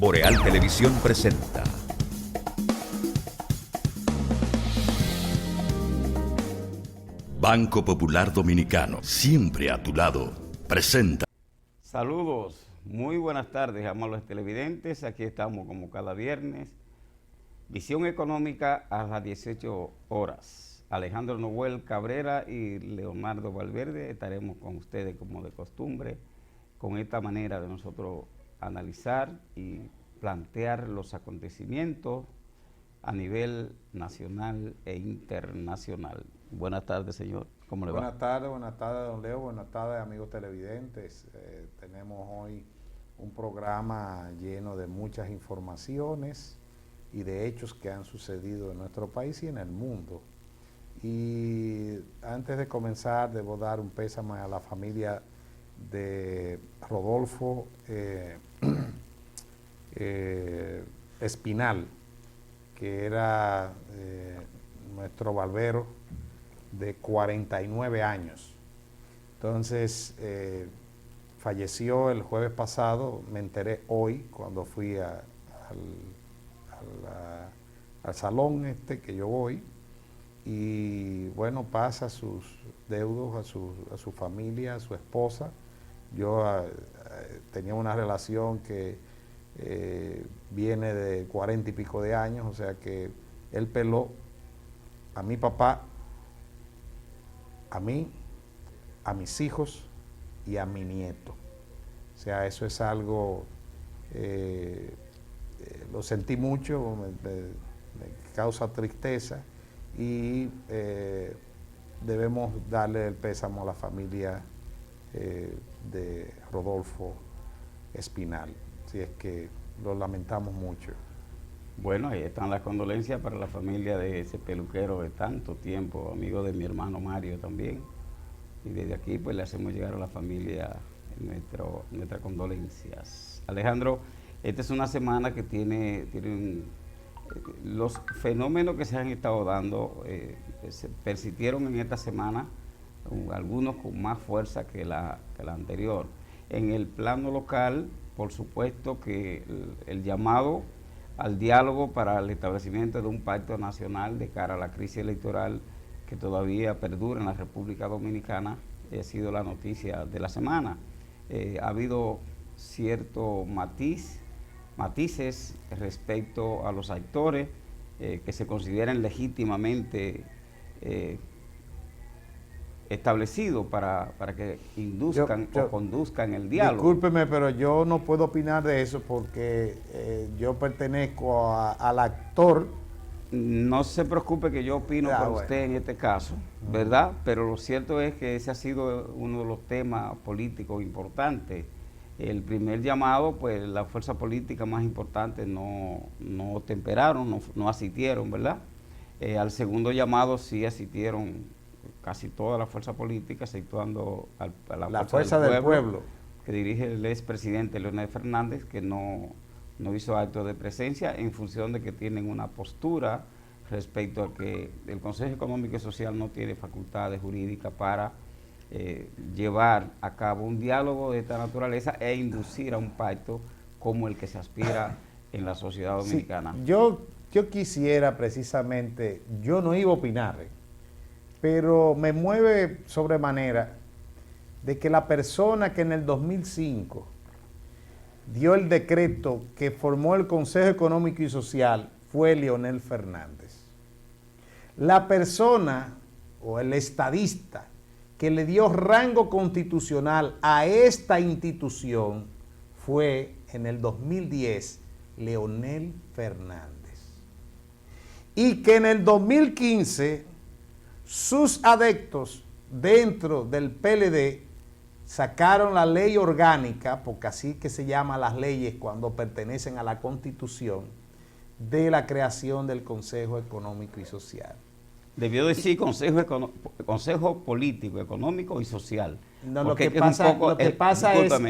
Boreal Televisión presenta Banco Popular Dominicano, siempre a tu lado, presenta. Saludos, muy buenas tardes, amables televidentes. Aquí estamos como cada viernes. Visión Económica a las 18 horas. Alejandro Noel Cabrera y Leonardo Valverde estaremos con ustedes como de costumbre, con esta manera de nosotros analizar y plantear los acontecimientos a nivel nacional e internacional. Buenas tardes, señor. ¿Cómo le va? Buenas tardes, don Leo, buenas tardes, amigos televidentes. Tenemos hoy un programa lleno de muchas informaciones y de hechos que han sucedido en nuestro país y en el mundo. Y antes de comenzar, debo dar un pésame a la familia de Rodolfo Espinal, que era nuestro barbero de 49 años. Entonces, falleció el jueves pasado, me enteré hoy cuando fui al salón que yo voy, y bueno, pasa sus deudos a su familia, a su esposa. Yo tenía una relación que viene de 40 y pico de años, o sea que él peló a mi papá, a mí, a mis hijos y a mi nieto. O sea, eso es algo, lo sentí mucho, me causa tristeza y debemos darle el pésamo a la familia de Rodolfo Espinal. Así es que lo lamentamos mucho. Bueno, ahí están las condolencias para la familia de ese peluquero de tanto tiempo, amigo de mi hermano Mario también. Y desde aquí pues le hacemos llegar a la familia nuestras condolencias. Alejandro, esta es una semana que tiene los fenómenos que se han estado dando, se persistieron en esta semana, algunos con más fuerza que la anterior. En el plano local, por supuesto que el llamado al diálogo para el establecimiento de un pacto nacional de cara a la crisis electoral que todavía perdura en la República Dominicana ha sido la noticia de la semana. Ha habido ciertos matices respecto a los actores que se consideran legítimamente establecidos para que induzcan o conduzcan el diálogo. Discúlpeme, pero yo no puedo opinar de eso porque yo pertenezco al actor. No se preocupe que yo opino por usted en este caso, ¿verdad? Pero lo cierto es que ese ha sido uno de los temas políticos importantes. El primer llamado, pues las fuerzas políticas más importantes no temperaron, no asistieron, ¿verdad? Al segundo llamado sí asistieron casi todas las fuerzas políticas, exceptuando a la fuerza del pueblo, que dirige el expresidente Leonel Fernández, que no hizo acto de presencia en función de que tienen una postura respecto a que el Consejo Económico y Social no tiene facultades jurídicas para llevar a cabo un diálogo de esta naturaleza e inducir a un pacto como el que se aspira en la sociedad dominicana. Sí, yo quisiera precisamente, yo no iba a opinar, pero me mueve sobremanera de que la persona que en el 2005 dio el decreto que formó el Consejo Económico y Social fue Leonel Fernández. La persona o el estadista que le dio rango constitucional a esta institución fue en el 2010 Leonel Fernández. Y que en el 2015 sus adeptos dentro del PLD sacaron la ley orgánica, porque así que se llaman las leyes cuando pertenecen a la Constitución, de la creación del Consejo Económico y Social. Debió decir Consejo Político, Económico y Social. No, lo que pasa es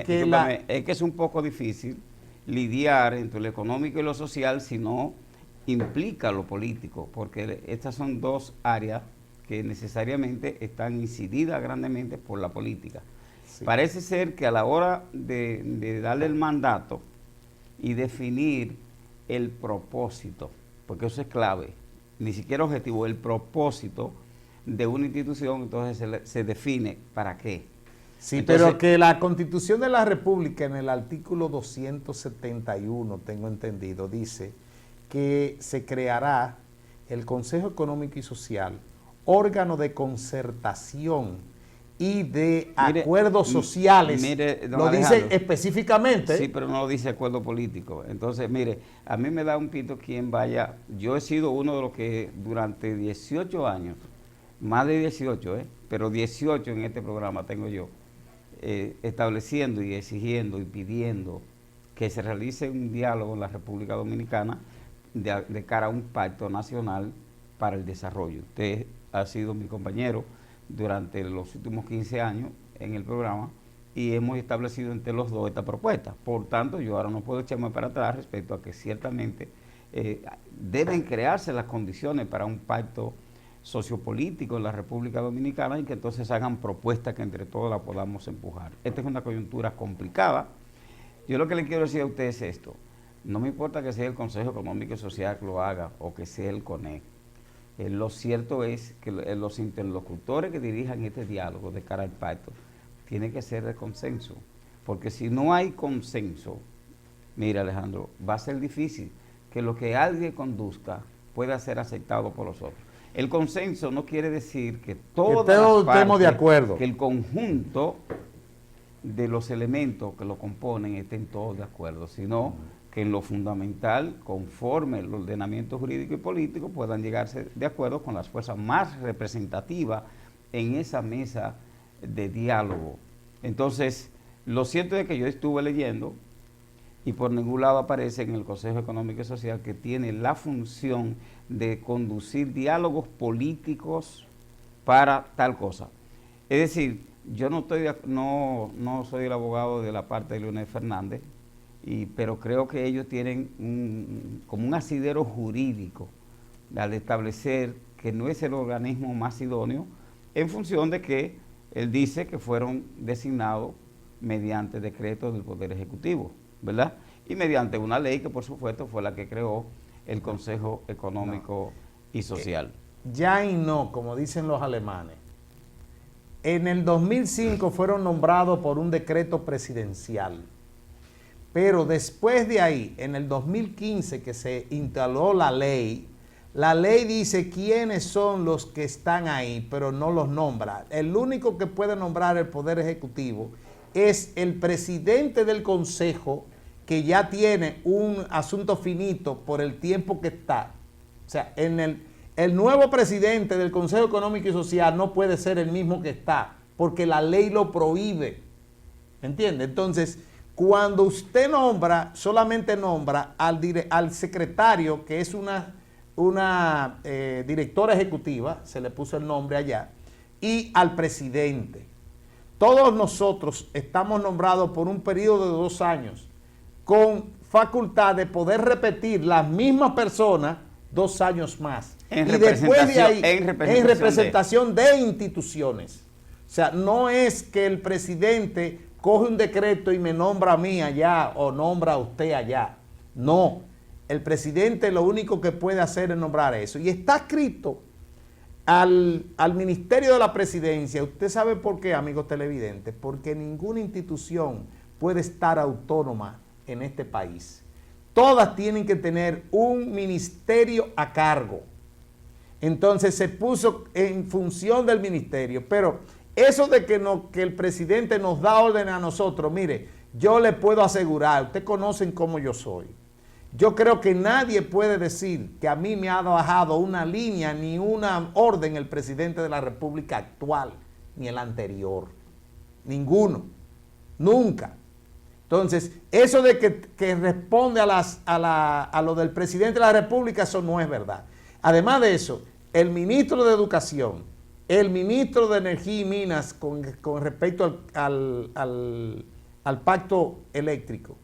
que es que es un poco difícil lidiar entre lo económico y lo social si no implica lo político, porque estas son dos áreas que necesariamente están incididas grandemente por la política. Sí. Parece ser que a la hora de darle el mandato y definir el propósito, porque eso es clave, ni siquiera objetivo, el propósito de una institución, entonces se define para qué. Sí, Entonces, pero que la Constitución de la República en el artículo 271, tengo entendido, dice que se creará el Consejo Económico y Social, órgano de concertación y de acuerdos sociales. Lo dice específicamente. Sí, pero no lo dice acuerdo político. Entonces, mire, a mí me da un pito quien vaya. Yo he sido uno de los que durante 18 años, más de 18, pero 18 en este programa tengo yo, estableciendo y exigiendo y pidiendo que se realice un diálogo en la República Dominicana de cara a un pacto nacional para el desarrollo. Usted ha sido mi compañero durante los últimos 15 años en el programa y hemos establecido entre los dos esta propuesta. Por tanto, yo ahora no puedo echarme para atrás respecto a que ciertamente deben crearse las condiciones para un pacto sociopolítico en la República Dominicana y que entonces hagan propuestas que entre todos la podamos empujar. Esta es una coyuntura complicada. Yo lo que le quiero decir a ustedes es esto. No me importa que sea el Consejo Económico y Social que lo haga o que sea el CONEC. Lo cierto es que los interlocutores que dirijan este diálogo de cara al pacto tienen que ser de consenso. Porque si no hay consenso, mira Alejandro, va a ser difícil que lo que alguien conduzca pueda ser aceptado por los otros. El consenso no quiere decir que todos estemos de acuerdo, que el conjunto de los elementos que lo componen estén todos de acuerdo, sino que en lo fundamental, conforme el ordenamiento jurídico y político, puedan llegarse de acuerdo con las fuerzas más representativas en esa mesa de diálogo. Entonces, lo cierto es que yo estuve leyendo y por ningún lado aparece en el Consejo Económico y Social que tiene la función de conducir diálogos políticos para tal cosa. Es decir, yo no soy el abogado de la parte de Leonel Fernández, pero creo que ellos tienen como un asidero jurídico al establecer que no es el organismo más idóneo en función de que él dice que fueron designados mediante decreto del Poder Ejecutivo, ¿verdad? Y mediante una ley que por supuesto fue la que creó el Consejo Económico y Social. Ya y no, como dicen los alemanes. En el 2005 fueron nombrados por un decreto presidencial, pero después de ahí, en el 2015 que se instaló la ley dice quiénes son los que están ahí, pero no los nombra. El único que puede nombrar el Poder Ejecutivo es el presidente del Consejo, que ya tiene un asunto finito por el tiempo que está. O sea, el nuevo presidente del Consejo Económico y Social no puede ser el mismo que está, porque la ley lo prohíbe. ¿Entiende? Entonces, cuando usted nombra, solamente nombra al secretario, que es una directora ejecutiva, se le puso el nombre allá, y al presidente. Todos nosotros estamos nombrados por un periodo de 2 años, con facultad de poder repetir las mismas personas 2 años más. Y después de ahí, en representación de instituciones. O sea, no es que el presidente coge un decreto y me nombra a mí allá o nombra a usted allá. No, el presidente lo único que puede hacer es nombrar eso. Y está escrito al Ministerio de la Presidencia. ¿Usted sabe por qué, amigos televidentes? Porque ninguna institución puede estar autónoma en este país. Todas tienen que tener un ministerio a cargo. Entonces se puso en función del ministerio. Pero eso de que el presidente nos da órdenes a nosotros, mire, yo le puedo asegurar, ustedes conocen cómo yo soy. Yo creo que nadie puede decir que a mí me ha bajado una línea ni una orden el presidente de la República actual, ni el anterior. Ninguno. Nunca. Entonces, eso de que responde a lo del presidente de la República, eso no es verdad. Además de eso, el ministro de Educación, el ministro de Energía y Minas con respecto al pacto eléctrico,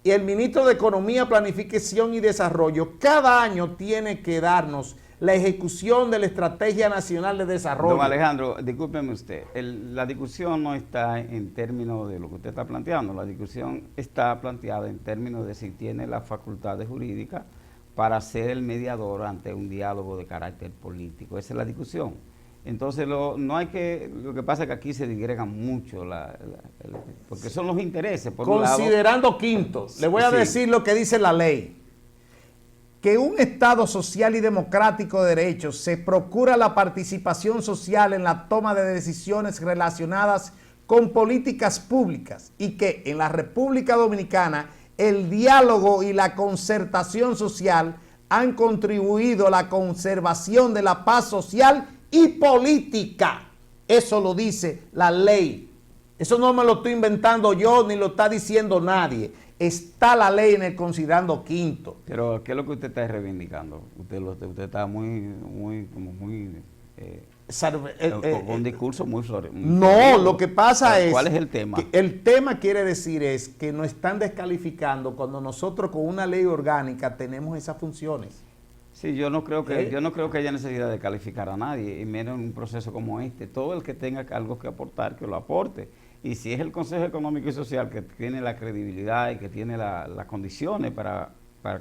y el ministro de Economía, Planificación y Desarrollo, cada año tiene que darnos la ejecución de la Estrategia Nacional de Desarrollo. Don Alejandro, discúlpeme usted, la discusión no está en términos de lo que usted está planteando, la discusión está planteada en términos de si tiene las facultades jurídicas para ser el mediador ante un diálogo de carácter político. Esa es la discusión. Entonces, lo que pasa es que aquí se digregan mucho, porque son los intereses. Por Considerando, quinto, le voy a decir lo que dice la ley, que un Estado social y democrático de derechos se procura la participación social en la toma de decisiones relacionadas con políticas públicas y que en la República Dominicana el diálogo y la concertación social han contribuido a la conservación de la paz social y política. Eso lo dice la ley. Eso no me lo estoy inventando yo, ni lo está diciendo nadie. Está la ley en el considerando quinto. Pero, ¿qué es lo que usted está reivindicando? Usted está muy con un discurso muy no, lo que pasa es... ¿Cuál es el tema? Que el tema quiere decir es que nos están descalificando cuando nosotros con una ley orgánica tenemos esas funciones. Sí, yo no creo que haya necesidad de calificar a nadie, y menos en un proceso como este. Todo el que tenga algo que aportar, que lo aporte. Y si es el Consejo Económico y Social que tiene la credibilidad y que tiene las condiciones para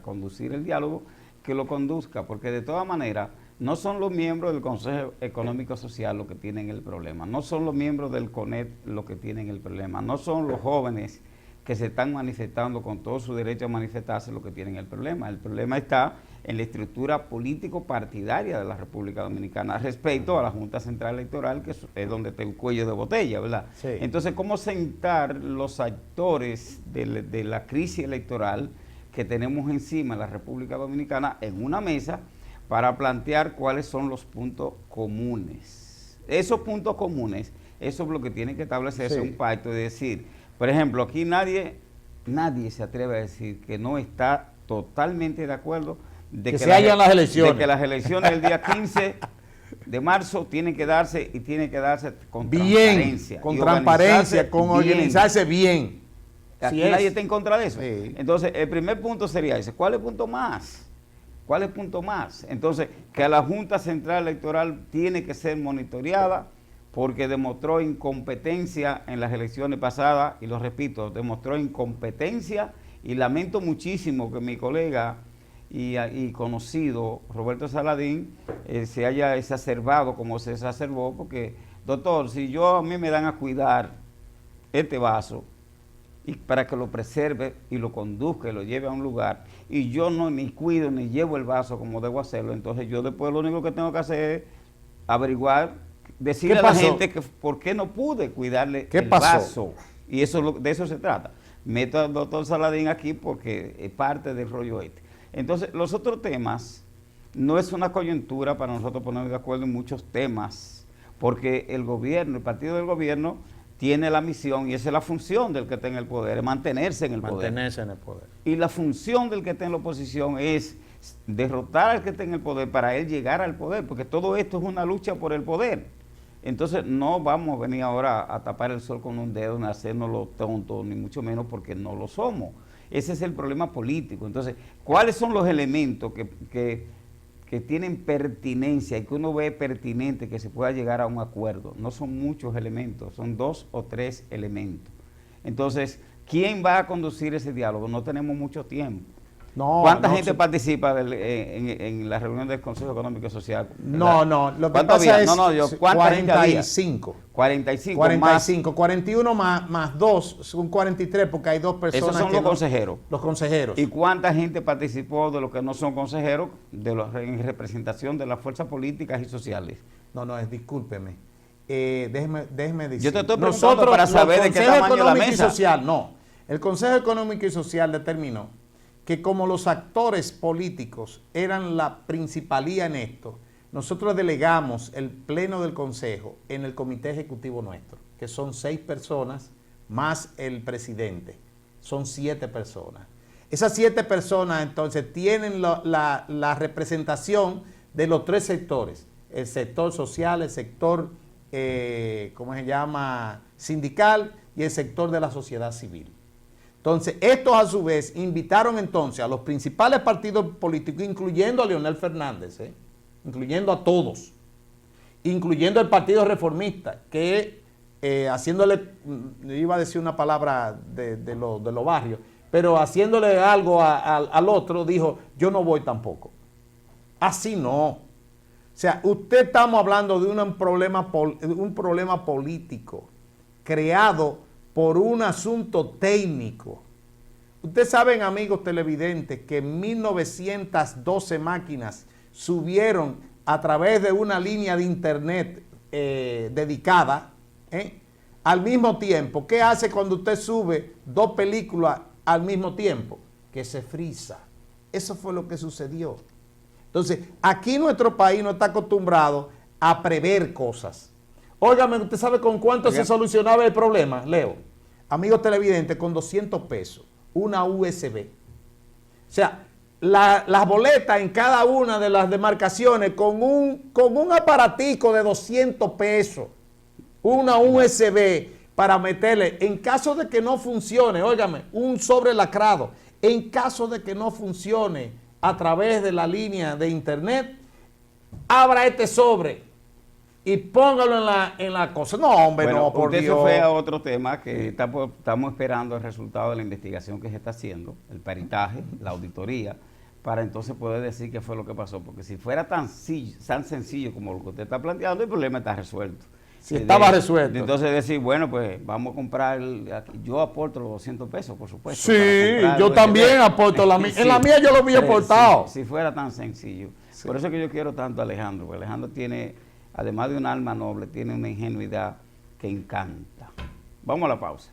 conducir el diálogo, que lo conduzca, porque de todas maneras no son los miembros del Consejo Económico y Social los que tienen el problema, no son los miembros del CONET los que tienen el problema, no son los jóvenes que se están manifestando con todo su derecho a manifestarse los que tienen el problema. El problema está en la estructura político-partidaria de la República Dominicana respecto a la Junta Central Electoral, que es donde está el cuello de botella, ¿verdad? Sí. Entonces, ¿cómo sentar los actores de la crisis electoral que tenemos encima en la República Dominicana en una mesa para plantear cuáles son los puntos comunes? Esos puntos comunes, eso es lo que tiene que establecerse un pacto de decir, por ejemplo, aquí nadie se atreve a decir que no está totalmente de acuerdo de que las elecciones. De que las elecciones del día 15 de marzo tienen que darse y tienen que darse con transparencia. Con transparencia, con organizarse bien. Aquí nadie está en contra de eso. Sí. Entonces, el primer punto sería ese. ¿Cuál es el punto más? ¿Cuál es el punto más? Entonces, que la Junta Central Electoral tiene que ser monitoreada porque demostró incompetencia en las elecciones pasadas, y lo repito, demostró incompetencia, y lamento muchísimo que mi colega y conocido Roberto Saladín se haya exacerbado como se exacerbó, porque, doctor, si a mí me dan a cuidar este vaso y para que lo preserve y lo conduzca y lo lleve a un lugar, y yo no ni cuido ni llevo el vaso como debo hacerlo, entonces yo después lo único que tengo que hacer es averiguar, decirle a la gente que por qué no pude cuidarle el vaso. Y eso de eso se trata. Meto al doctor Saladín aquí porque es parte del rollo este. Entonces, los otros temas, no es una coyuntura para nosotros ponernos de acuerdo en muchos temas, porque el gobierno, el partido del gobierno, tiene la misión, y esa es la función del que está en el poder, es mantenerse en el poder. Mantenerse en el poder. Y la función del que está en la oposición es derrotar al que está en el poder para él llegar al poder, porque todo esto es una lucha por el poder. Entonces no vamos a venir ahora a tapar el sol con un dedo, ni a hacernos los tontos, ni mucho menos porque no lo somos. Ese es el problema político. Entonces, ¿cuáles son los elementos que tienen pertinencia y que uno ve pertinente que se pueda llegar a un acuerdo? No son muchos elementos, son 2 o 3 elementos. Entonces, ¿quién va a conducir ese diálogo? No tenemos mucho tiempo. No, ¿Cuánta gente participa en la reunión del Consejo Económico y Social? Lo que pasa es 45. 45. 45, 41 más 2, son 43 porque hay 2 personas. Esos son los consejeros. Los consejeros. ¿Y cuánta gente participó de los que no son consejeros en representación de las fuerzas políticas y sociales? Discúlpeme. Déjeme decir. Yo te estoy preguntando para saber de qué tamaño la mesa. El Consejo Económico y Social determinó que como los actores políticos eran la principalía en esto, nosotros delegamos el pleno del Consejo en el comité ejecutivo nuestro, que son 6 personas más el presidente, son 7 personas. Esas 7 personas entonces tienen la representación de los 3 sectores, el sector social, el sector, sindical, y el sector de la sociedad civil. Entonces, estos a su vez invitaron entonces a los principales partidos políticos, incluyendo a Leonel Fernández, incluyendo a todos, incluyendo el Partido Reformista, que haciéndole, iba a decir una palabra de los barrios, pero haciéndole algo al otro, dijo, yo no voy tampoco. Así no. O sea, estamos hablando de un problema político creado por un asunto técnico. Ustedes saben, amigos televidentes, que 1912 máquinas subieron a través de una línea de internet dedicada al mismo tiempo. ¿Qué hace cuando usted sube 2 películas al mismo tiempo? Que se frisa. Eso fue lo que sucedió. Entonces, aquí nuestro país no está acostumbrado a prever cosas. Óigame, ¿usted sabe con cuánto se solucionaba el problema, Leo? Amigos televidentes, con 200 pesos, una USB. O sea, las boletas en cada una de las demarcaciones con un aparatico de 200 pesos, una USB para meterle, en caso de que no funcione, óigame, un sobre lacrado, en caso de que no funcione a través de la línea de internet, abra este sobre y póngalo en la cosa. No, hombre, bueno, no, por usted Dios. se fue a otro tema que estamos esperando el resultado de la investigación que se está haciendo, el peritaje, la auditoría, para entonces poder decir qué fue lo que pasó. Porque si fuera tan sencillo como lo que usted está planteando, el problema está resuelto. Si estaba resuelto. Entonces decir, bueno, pues vamos a comprar, yo aporto los 200 pesos, por supuesto. Sí, yo también aporto la mía. En la mía yo lo había aportado. Si fuera tan sencillo. Sí. Por eso es que yo quiero tanto a Alejandro, porque Alejandro tiene, además de un alma noble, tiene una ingenuidad que encanta. Vamos a la pausa.